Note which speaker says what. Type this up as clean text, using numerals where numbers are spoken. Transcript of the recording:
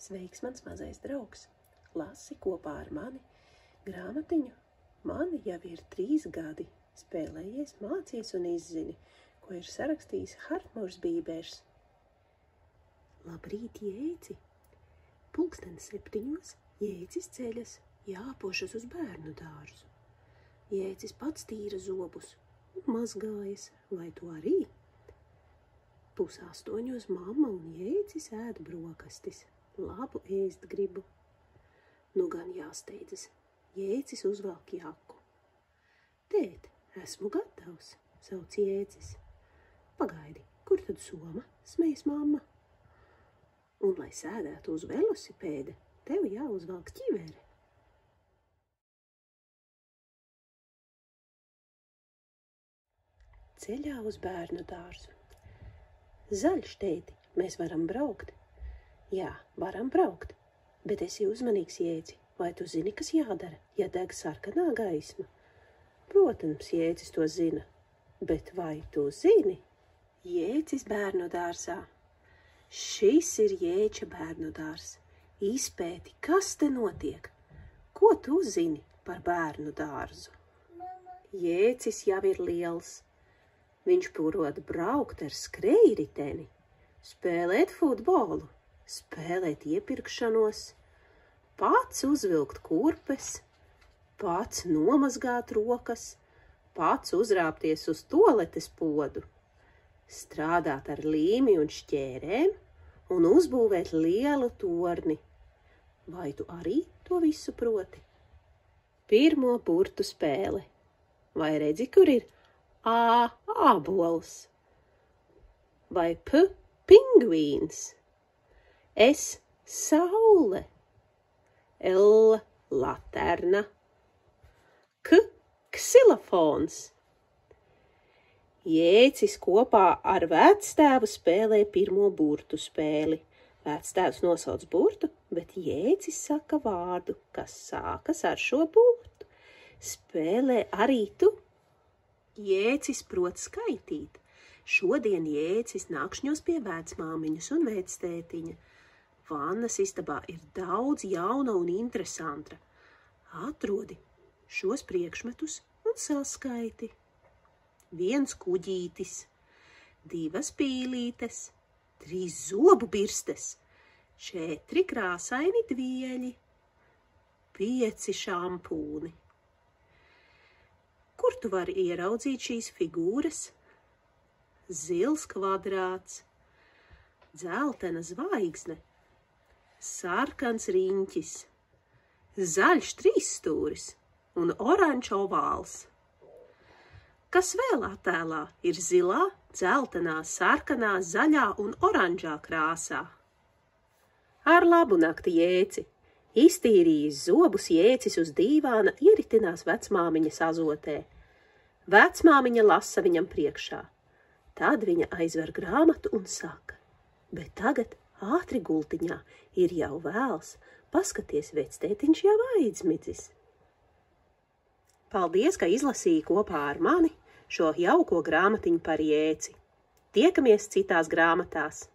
Speaker 1: Sveiks, mans mazais draugs! Lasi kopā ar mani grāmatiņu. Man jau ir 3 gadi. Spēlējies, mācies un izzini, ko ir sarakstījis Hartmurs Bībers. Labrīt, Jēci! 6:30 Jēcis ceļas, jāpošas uz bērnu dārzu. Jēcis pats tīra zobus un mazgājas, vai tu arī? 7:30 mamma un Jēcis ēd brokastis. Labu ēst gribu. Nu gan jāsteidzas. Jēcis uzvelk jaku. Tēt, esmu gatavs, sauc Jēcis. Pagaidi, kur tad soma, smejas mamma? Un, lai sēdētu uz velosipēda, tev jāuzvelk ķivere. Ceļā uz bērnu dārzu. Zaļš, tēti, mēs varam braukt. Jā, varam braukt, bet esi uzmanīgs, Jēci. Vai tu zini, kas jādara, ja deg sarkanā gaisma? Protams, Jēcis to zina, bet vai tu zini? Jēcis bērnu dārzā. Šis ir Jēča bērnu dārs. Izpēti, kas te notiek? Ko tu zini par bērnu dārzu? Jēcis jau ir liels. Viņš prot braukt ar skrejriteni, spēlēt futbolu, spēlēt iepirkšanos, pats uzvilkt kurpes, pats nomazgāt rokas, pats uzrāpties uz toaletes podu, strādāt ar līmi un šķērēm un uzbūvēt lielu torni. Vai tu arī to visu proti? Pirmo burtu spēle. Vai redzi, kur ir A ābols? Vai P pingvīns? S saule? L laterna? K ksilofons? Jēcis kopā ar vectēvu spēlē pirmo burtu spēli. Vectēvs nosauc burtu, bet Jēcis saka vārdu, kas sākas ar šo burtu. Spēlē arī tu. Jēcis prot skaitīt. Šodien Jēcis nakšņos pie vecmāmiņas un vectētiņa. Vannas istabā ir daudz jauna un interesanta. Atrodi šos priekšmetus un saskaiti. 1 kuģītis, 2 pīlītes, 3 zobu birstes, 4 krāsaini dvieļi, 5 šampūni. Kur tu vari ieraudzīt šīs figūras? Zils kvadrāts, dzeltena zvaigzne, sarkans riņķis, zaļš trīsstūris un oranžs ovāls. Kas vēl attēlā ir zilā, dzeltenā, sarkanā, zaļā un oranžā krāsā? Ar labu nakti, Jēci! Iztīrījis zobus Jēcis uz dīvāna ieritinās vecmāmiņas azotē. Vecmāmiņa lasa viņam priekšā. Tad viņa aizver grāmatu un saka: bet tagad ātri gultiņā, ir jau vēls, paskaties, vectētiņš jau aizmidzis. Paldies, ka izlasīji kopā ar mani šo jauko grāmatiņu par Jēci. Tiekamies citās grāmatās!